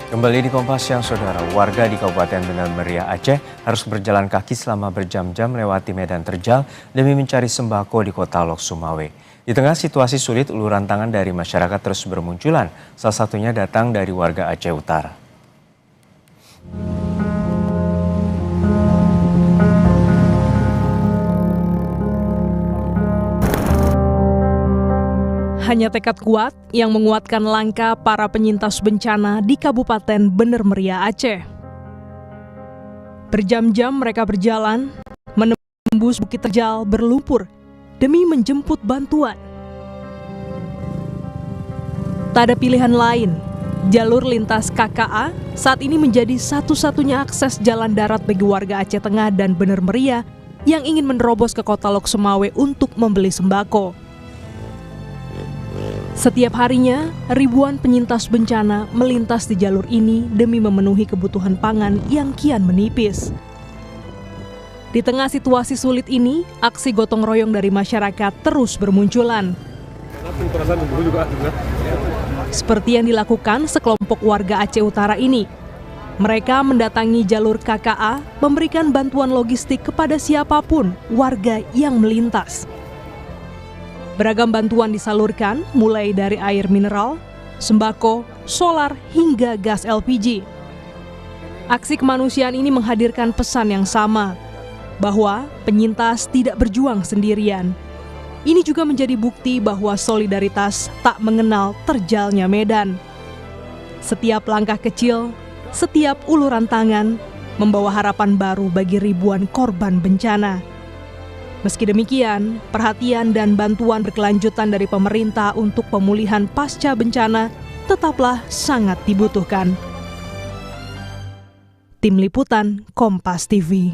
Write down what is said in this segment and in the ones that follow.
Kembali di Kompas Siang, Saudara. Warga di Kabupaten Benar Meriah, Aceh harus berjalan kaki selama berjam-jam melewati medan terjal demi mencari sembako di kota Lok Sumawe. Di tengah situasi sulit, uluran tangan dari masyarakat terus bermunculan. Salah satunya datang dari warga Aceh Utara. Hanya tekad kuat yang menguatkan langkah para penyintas bencana di Kabupaten Bener Meriah, Aceh. Berjam-jam mereka berjalan, menembus bukit terjal berlumpur demi menjemput bantuan. Tak ada pilihan lain, jalur lintas KKA saat ini menjadi satu-satunya akses jalan darat bagi warga Aceh Tengah dan Bener Meriah yang ingin menerobos ke kota Lok Sumawe untuk membeli sembako. Setiap harinya, ribuan penyintas bencana melintas di jalur ini demi memenuhi kebutuhan pangan yang kian menipis. Di tengah situasi sulit ini, aksi gotong royong dari masyarakat terus bermunculan. Seperti yang dilakukan sekelompok warga Aceh Utara ini. Mereka mendatangi jalur KKA, memberikan bantuan logistik kepada siapapun warga yang melintas. Beragam bantuan disalurkan, mulai dari air mineral, sembako, solar, hingga gas LPG. Aksi kemanusiaan ini menghadirkan pesan yang sama, bahwa penyintas tidak berjuang sendirian. Ini juga menjadi bukti bahwa solidaritas tak mengenal terjalnya medan. Setiap langkah kecil, setiap uluran tangan, membawa harapan baru bagi ribuan korban bencana. Meski demikian, perhatian dan bantuan berkelanjutan dari pemerintah untuk pemulihan pasca bencana tetaplah sangat dibutuhkan. Tim Liputan Kompas TV.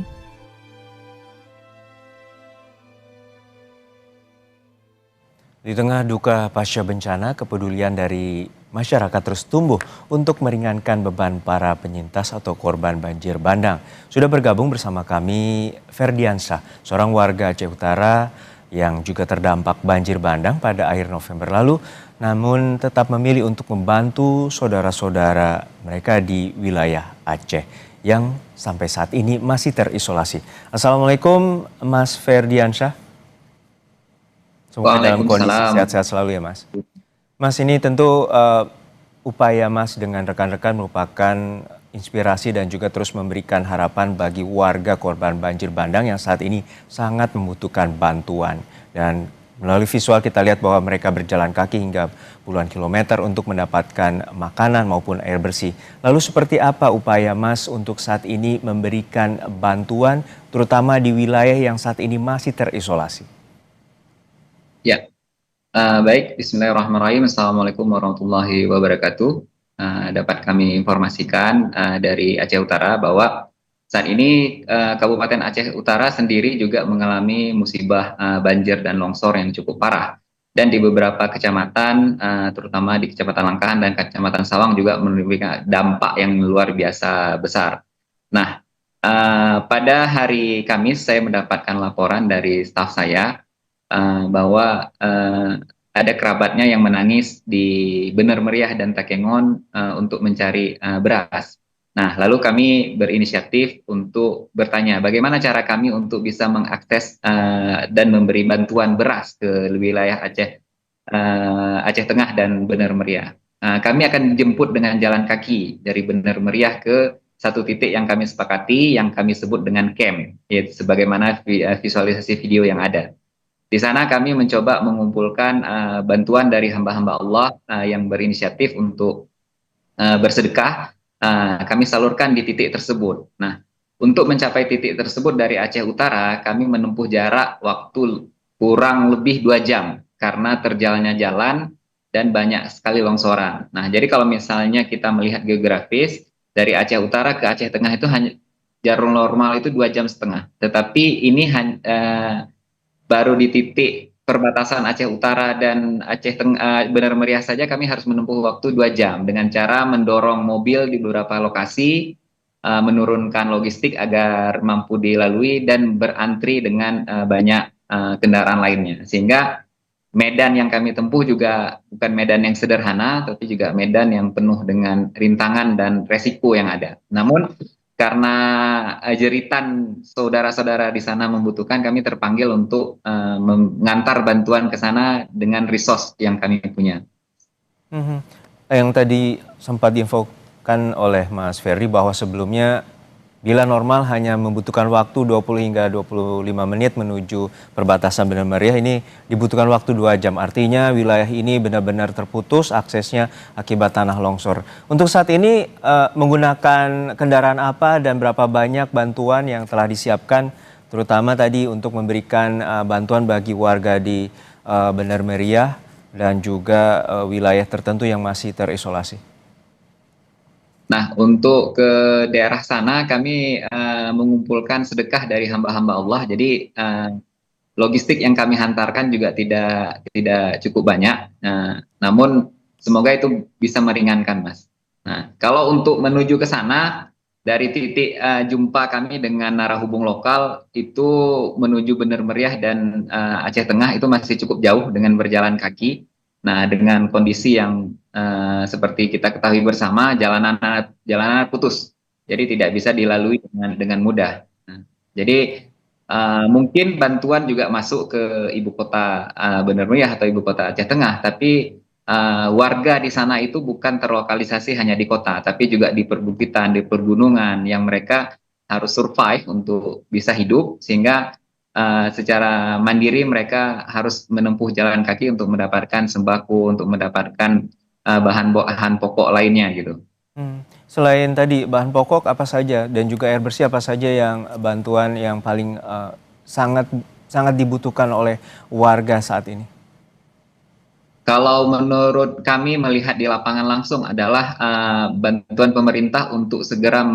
Di tengah duka pasca bencana, kepedulian dari masyarakat terus tumbuh untuk meringankan beban para penyintas atau korban banjir bandang. Sudah bergabung bersama kami Ferdiansyah, seorang warga Aceh Utara yang juga terdampak banjir bandang pada akhir November lalu, namun tetap memilih untuk membantu saudara-saudara mereka di wilayah Aceh yang sampai saat ini masih terisolasi. Assalamualaikum Mas Ferdiansyah. Semoga dalam kondisi sehat-sehat selalu ya Mas. Mas, ini tentu upaya Mas dengan rekan-rekan merupakan inspirasi dan juga terus memberikan harapan bagi warga korban banjir bandang yang saat ini sangat membutuhkan bantuan. Dan melalui visual kita lihat bahwa mereka berjalan kaki hingga puluhan kilometer untuk mendapatkan makanan maupun air bersih. Lalu seperti apa upaya Mas untuk saat ini memberikan bantuan terutama di wilayah yang saat ini masih terisolasi? Ya, baik. Bismillahirrahmanirrahim. Assalamualaikum warahmatullahi wabarakatuh. Dapat kami informasikan dari Aceh Utara bahwa saat ini Kabupaten Aceh Utara sendiri juga mengalami musibah banjir dan longsor yang cukup parah. Dan di beberapa kecamatan, terutama di Kecamatan Langkahan dan Kecamatan Sawang juga memberikan dampak yang luar biasa besar. Nah, pada hari Kamis saya mendapatkan laporan dari staf saya bahwa ada kerabatnya yang menangis di Bener Meriah dan Takengon untuk mencari beras. Nah, lalu kami berinisiatif untuk bertanya bagaimana cara kami untuk bisa mengakses dan memberi bantuan beras ke wilayah Aceh Tengah dan Bener Meriah. Kami akan jemput dengan jalan kaki dari Bener Meriah ke satu titik yang kami sepakati, yang kami sebut dengan camp, yaitu sebagaimana visualisasi video yang ada. Di sana kami mencoba mengumpulkan bantuan dari hamba-hamba Allah yang berinisiatif untuk bersedekah. Kami salurkan di titik tersebut. Nah, untuk mencapai titik tersebut dari Aceh Utara, kami menempuh jarak waktu kurang lebih 2 jam karena terjalannya jalan dan banyak sekali longsoran. Nah, jadi kalau misalnya kita melihat geografis dari Aceh Utara ke Aceh Tengah itu hanya jarak normal itu 2,5 jam. Tetapi ini baru di titik perbatasan Aceh Utara dan Aceh Tengah Bener Meriah saja kami harus menempuh waktu 2 jam dengan cara mendorong mobil di beberapa lokasi, menurunkan logistik agar mampu dilalui dan berantri dengan banyak kendaraan lainnya. Sehingga medan yang kami tempuh juga bukan medan yang sederhana, tapi juga medan yang penuh dengan rintangan dan resiko yang ada. Namun karena jeritan saudara-saudara di sana membutuhkan, kami terpanggil untuk mengantar bantuan ke sana dengan resource yang kami punya. Mhm. Yang tadi sempat diinfokan oleh Mas Ferry bahwa sebelumnya bila normal hanya membutuhkan waktu 20 hingga 25 menit menuju perbatasan Benar Meriah, ini dibutuhkan waktu 2 jam. Artinya wilayah ini benar-benar terputus aksesnya akibat tanah longsor. Untuk saat ini menggunakan kendaraan apa dan berapa banyak bantuan yang telah disiapkan, terutama tadi untuk memberikan bantuan bagi warga di Benar Meriah dan juga wilayah tertentu yang masih terisolasi? Nah, untuk ke daerah sana kami mengumpulkan sedekah dari hamba-hamba Allah. Jadi logistik yang kami hantarkan juga tidak cukup banyak. Namun semoga itu bisa meringankan, Mas. Nah, kalau untuk menuju ke sana dari titik jumpa kami dengan narahubung lokal itu menuju Benar Meriah dan Aceh Tengah itu masih cukup jauh dengan berjalan kaki. Nah, dengan kondisi yang seperti kita ketahui bersama, jalanan putus, jadi tidak bisa dilalui dengan mudah. Nah, jadi mungkin bantuan juga masuk ke ibu kota Benar Meriah atau ibu kota Aceh Tengah, tapi warga di sana itu bukan terlokalisasi hanya di kota, tapi juga di perbukitan, di pergunungan yang mereka harus survive untuk bisa hidup, sehingga secara mandiri mereka harus menempuh jalan kaki untuk mendapatkan sembako, untuk mendapatkan bahan pokok lainnya gitu. Selain tadi bahan pokok apa saja dan juga air bersih apa saja yang bantuan yang paling sangat sangat dibutuhkan oleh warga saat ini? Kalau menurut kami melihat di lapangan langsung adalah bantuan pemerintah untuk segera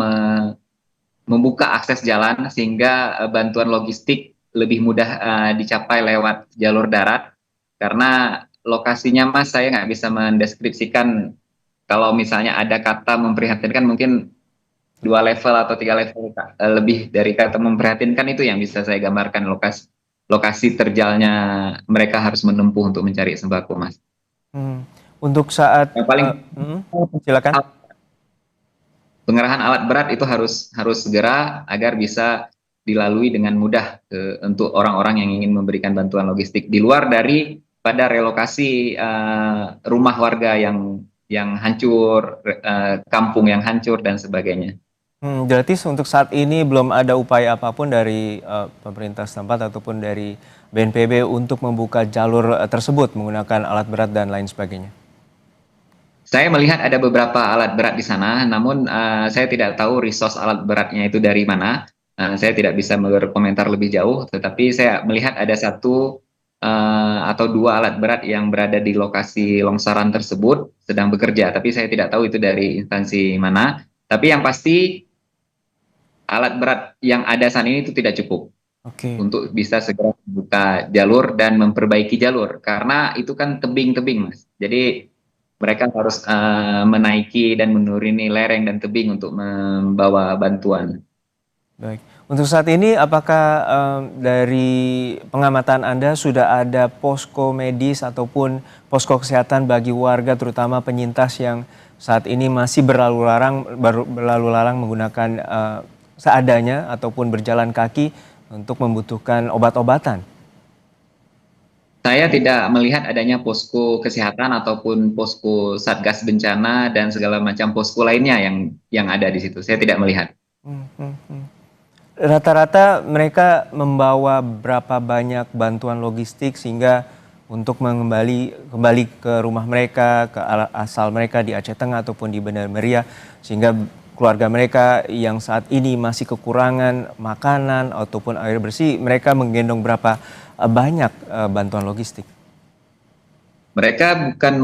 membuka akses jalan sehingga bantuan logistik lebih mudah dicapai lewat jalur darat. Karena lokasinya, Mas, saya nggak bisa mendeskripsikan. Kalau misalnya ada kata memprihatinkan, mungkin 2 level atau 3 level lebih dari kata memprihatinkan, itu yang bisa saya gambarkan lokasi terjalnya mereka harus menempuh untuk mencari sembako, Mas. Hmm. Untuk saat Yang paling silakan. pengerahan alat berat itu harus segera agar bisa dilalui dengan mudah untuk orang-orang yang ingin memberikan bantuan logistik di luar dari pada relokasi rumah warga yang hancur, kampung yang hancur dan sebagainya. Berarti untuk saat ini belum ada upaya apapun dari pemerintah setempat ataupun dari BNPB untuk membuka jalur tersebut menggunakan alat berat dan lain sebagainya. Saya melihat ada beberapa alat berat di sana, namun saya tidak tahu resource alat beratnya itu dari mana. Saya tidak bisa berkomentar lebih jauh, tetapi saya melihat ada satu atau 2 alat berat yang berada di lokasi longsoran tersebut sedang bekerja, tapi saya tidak tahu itu dari instansi mana. Tapi yang pasti alat berat yang ada saat ini itu tidak cukup Oke. untuk bisa segera membuka jalur dan memperbaiki jalur, karena itu kan tebing-tebing, Mas. Jadi mereka harus menaiki dan menuruni lereng dan tebing untuk membawa bantuan. Baik. Untuk saat ini apakah dari pengamatan Anda sudah ada posko medis ataupun posko kesehatan bagi warga terutama penyintas yang saat ini masih berlalu larang menggunakan seadanya ataupun berjalan kaki untuk membutuhkan obat-obatan? Saya tidak melihat adanya posko kesehatan ataupun posko satgas bencana dan segala macam posko lainnya yang ada di situ. Saya tidak melihat. Hmm, hmm, hmm. Rata-rata mereka membawa berapa banyak bantuan logistik sehingga untuk kembali ke rumah mereka, ke asal mereka di Aceh Tengah ataupun di Benar Meriah, sehingga keluarga mereka yang saat ini masih kekurangan makanan ataupun air bersih, mereka menggendong berapa banyak bantuan logistik? Mereka bukan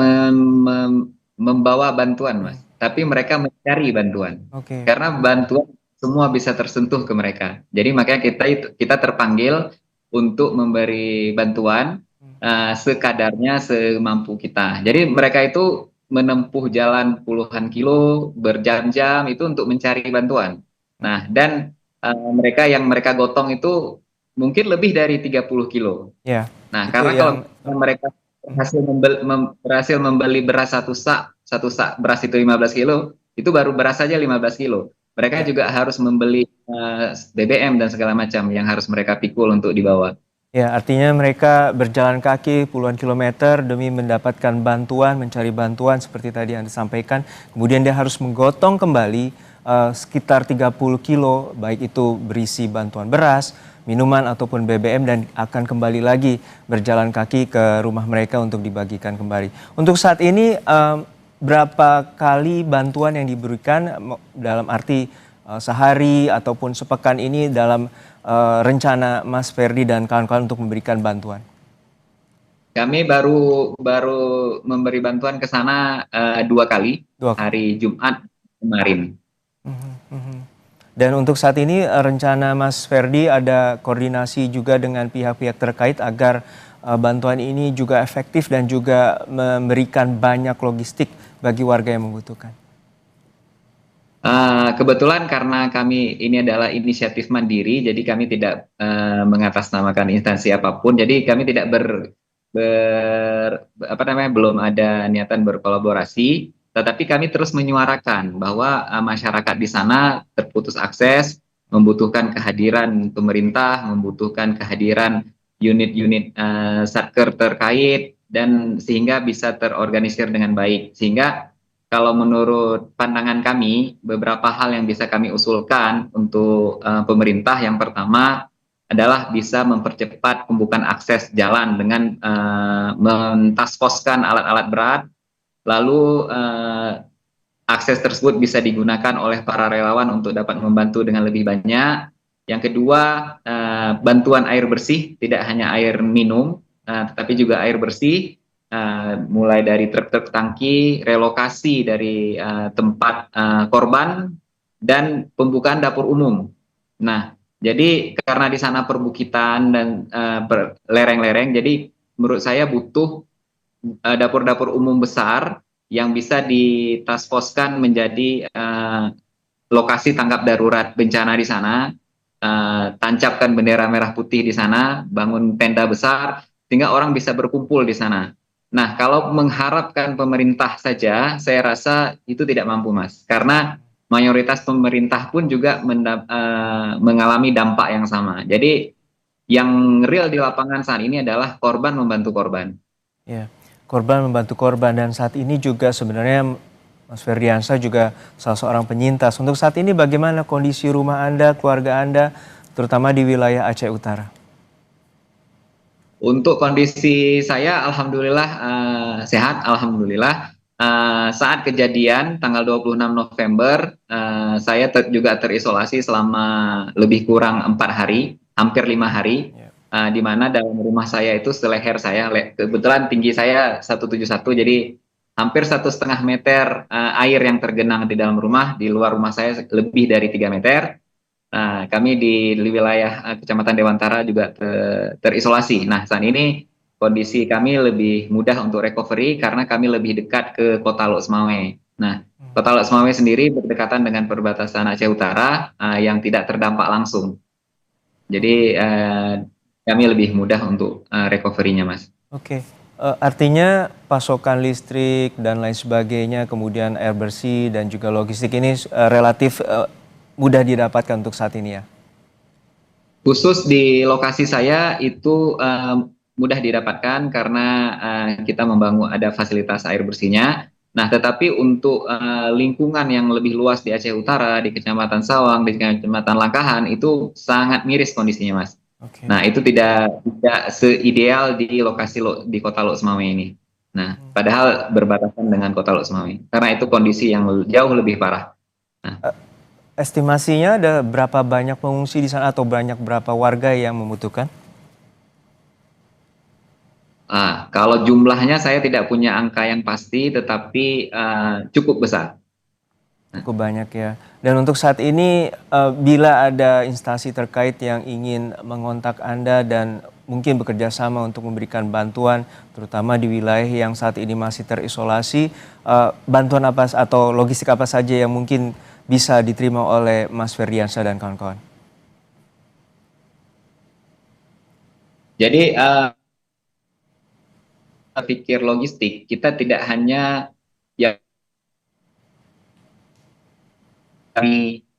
membawa bantuan, Mas, tapi mereka mencari bantuan. Oke. Karena bantuan semua bisa tersentuh ke mereka. Jadi makanya kita terpanggil untuk memberi bantuan sekadarnya, semampu kita. Jadi mereka itu menempuh jalan puluhan kilo, berjam-jam itu untuk mencari bantuan. Nah, dan mereka yang mereka gotong itu mungkin lebih dari 30 kilo. Ya, Nah, itu karena kalau yang mereka berhasil membeli beras satu sak beras itu 15 kilo, itu baru beras saja 15 kilo. Mereka Ya. juga harus membeli BBM dan segala macam yang harus mereka pikul untuk dibawa. Ya, artinya mereka berjalan kaki puluhan kilometer demi mendapatkan bantuan, mencari bantuan seperti tadi yang disampaikan. Kemudian dia harus menggotong kembali sekitar 30 kilo, baik itu berisi bantuan beras, minuman ataupun BBM dan akan kembali lagi berjalan kaki ke rumah mereka untuk dibagikan kembali. Untuk saat ini berapa kali bantuan yang diberikan dalam arti sehari ataupun sepekan ini dalam rencana Mas Ferdi dan kawan-kawan untuk memberikan bantuan? Kami baru baru memberi bantuan ke sana 2 kali, Dua kali. hari Jumat kemarin. Mhm, mhm. Dan untuk saat ini rencana Mas Ferdi ada koordinasi juga dengan pihak-pihak terkait agar bantuan ini juga efektif dan juga memberikan banyak logistik bagi warga yang membutuhkan. Kebetulan karena kami ini adalah inisiatif mandiri, jadi kami tidak mengatasnamakan instansi apapun. Jadi kami tidak apa namanya, belum ada niatan berkolaborasi. Tetapi kami terus menyuarakan bahwa masyarakat di sana terputus akses, membutuhkan kehadiran pemerintah, membutuhkan kehadiran unit-unit satker terkait, dan sehingga bisa terorganisir dengan baik. Sehingga kalau menurut pandangan kami, beberapa hal yang bisa kami usulkan untuk pemerintah, yang pertama adalah bisa mempercepat pembukaan akses jalan dengan mentaskoskan alat-alat berat, lalu akses tersebut bisa digunakan oleh para relawan untuk dapat membantu dengan lebih banyak. Yang kedua, bantuan air bersih, tidak hanya air minum, tetapi juga air bersih, mulai dari truk-truk tangki, relokasi dari tempat korban, dan pembukaan dapur umum. Nah, jadi karena di sana perbukitan dan lereng-lereng, jadi menurut saya butuh dapur-dapur umum besar yang bisa ditaskoskan menjadi lokasi tanggap darurat bencana di sana, tancapkan bendera merah putih di sana, bangun tenda besar, sehingga orang bisa berkumpul di sana. Nah, kalau mengharapkan pemerintah saja, saya rasa itu tidak mampu, Mas. Karena mayoritas pemerintah pun juga mengalami dampak yang sama. Jadi, yang real di lapangan saat ini adalah korban membantu korban. Ya, korban membantu korban dan saat ini juga sebenarnya Mas Ferdiansyah juga salah seorang penyintas. Untuk saat ini bagaimana kondisi rumah Anda, keluarga Anda, terutama di wilayah Aceh Utara? Untuk kondisi saya, alhamdulillah sehat, alhamdulillah. Saat kejadian tanggal 26 November, saya juga terisolasi selama lebih kurang 4 hari, hampir 5 hari, Ya. di mana dalam rumah saya itu seleher saya, kebetulan tinggi saya 171, jadi hampir 1,5 meter air yang tergenang di dalam rumah, di luar rumah saya lebih dari 3 meter. Kami di wilayah Kecamatan Dewantara juga terisolasi. Nah, saat ini kondisi kami lebih mudah untuk recovery karena kami lebih dekat ke Kota Lok Sumawe. Nah, Kota Lok Sumawe sendiri berdekatan dengan perbatasan Aceh Utara yang tidak terdampak langsung. Jadi kami lebih mudah untuk recovery-nya, Mas. Oke. Artinya pasokan listrik dan lain sebagainya, kemudian air bersih dan juga logistik ini relatif mudah didapatkan untuk saat ini ya? Khusus di lokasi saya itu mudah didapatkan karena kita membangun ada fasilitas air bersihnya. Nah, tetapi untuk lingkungan yang lebih luas di Aceh Utara, di Kecamatan Sawang, di Kecamatan Langkahan, itu sangat miris kondisinya, Mas. Oke. Nah, itu tidak seideal di lokasi di Kota Lok Sumawe ini. Nah, padahal berbatasan dengan Kota Lok Sumawe. Karena itu kondisi yang jauh lebih parah. Nah, Estimasinya ada berapa banyak pengungsi di sana atau berapa warga yang membutuhkan? Kalau jumlahnya saya tidak punya angka yang pasti, tetapi cukup besar. Cukup banyak ya. Dan untuk saat ini bila ada instansi terkait yang ingin mengontak Anda dan mungkin bekerja sama untuk memberikan bantuan, terutama di wilayah yang saat ini masih terisolasi, bantuan apa atau logistik apa saja yang mungkin bisa diterima oleh Mas Ferdiansyah dan kawan-kawan? Jadi pikir logistik, kita tidak hanya ya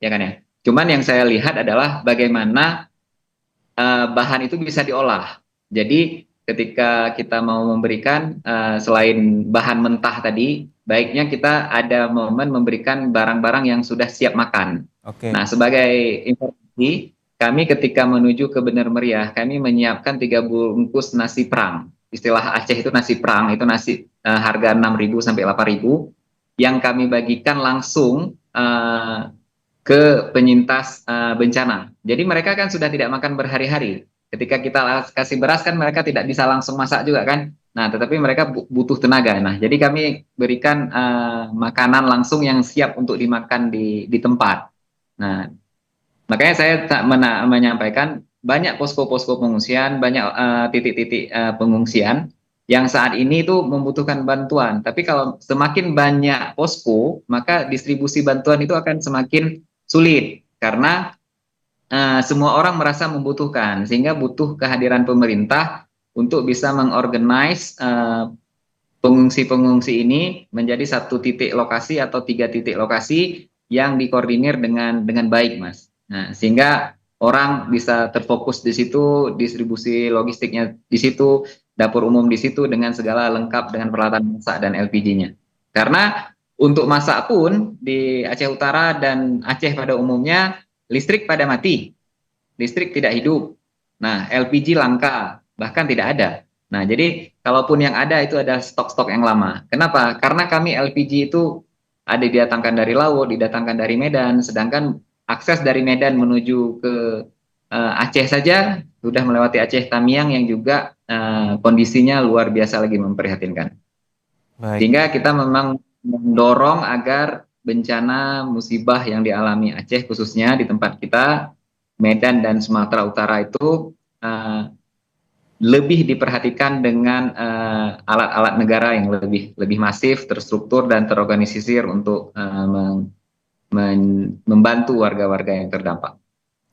ya kan ya. Cuman yang saya lihat adalah bagaimana bahan itu bisa diolah. Jadi ketika kita mau memberikan selain bahan mentah tadi, baiknya kita ada momen memberikan barang-barang yang sudah siap makan. Oke. Nah, sebagai informasi, kami ketika menuju ke Bener Meriah, kami menyiapkan 3 bungkus nasi perang. Istilah Aceh itu nasi perang, itu nasi harga 6.000 sampai 8.000 yang kami bagikan langsung ke penyintas bencana. Jadi mereka kan sudah tidak makan berhari-hari. Ketika kita kasih beras kan mereka tidak bisa langsung masak juga kan. Nah, tetapi mereka butuh tenaga. Nah, jadi kami berikan makanan langsung yang siap untuk dimakan di tempat. Nah, makanya saya menyampaikan banyak posko-posko pengungsian, banyak titik-titik pengungsian yang saat ini itu membutuhkan bantuan. Tapi kalau semakin banyak posko, maka distribusi bantuan itu akan semakin sulit karena semua orang merasa membutuhkan, sehingga butuh kehadiran pemerintah untuk bisa mengorganize pengungsi-pengungsi ini menjadi 1 titik lokasi atau 3 titik lokasi yang dikoordinir dengan baik, Mas. Nah, sehingga orang bisa terfokus di situ, distribusi logistiknya di situ, dapur umum di situ dengan segala lengkap dengan peralatan masak dan LPG-nya. Karena untuk masak pun di Aceh Utara dan Aceh pada umumnya listrik pada mati, listrik tidak hidup. Nah, LPG langka, bahkan tidak ada. Nah, jadi kalaupun yang ada itu ada stok-stok yang lama. Kenapa? Karena kami LPG itu ada didatangkan dari laut, didatangkan dari Medan, sedangkan akses dari Medan menuju ke Aceh saja sudah melewati Aceh Tamiang yang juga kondisinya luar biasa lagi memprihatinkan. Baik. Sehingga kita memang mendorong agar bencana musibah yang dialami Aceh khususnya di tempat kita, Medan dan Sumatera Utara itu lebih diperhatikan dengan alat-alat negara yang lebih masif, terstruktur dan terorganisir untuk membantu warga-warga yang terdampak.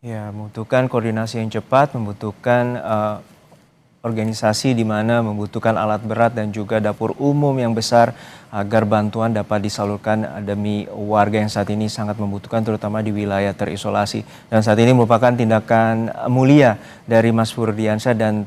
Ya, membutuhkan koordinasi yang cepat, membutuhkan organisasi di mana membutuhkan alat berat dan juga dapur umum yang besar agar bantuan dapat disalurkan demi warga yang saat ini sangat membutuhkan, terutama di wilayah terisolasi. Dan saat ini merupakan tindakan mulia dari Mas Ferdiansyah dan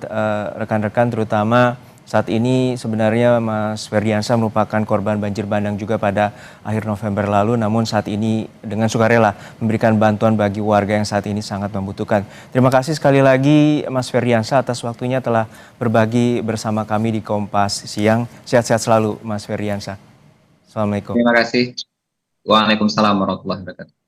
rekan-rekan, terutama saat ini sebenarnya Mas Ferdiansyah merupakan korban banjir bandang juga pada akhir November lalu, namun saat ini dengan sukarela memberikan bantuan bagi warga yang saat ini sangat membutuhkan. Terima kasih sekali lagi Mas Ferdiansyah atas waktunya telah berbagi bersama kami di Kompas Siang. Sehat-sehat selalu Mas Ferdiansyah. Assalamualaikum. Terima kasih. Waalaikumsalam warahmatullahi wabarakatuh.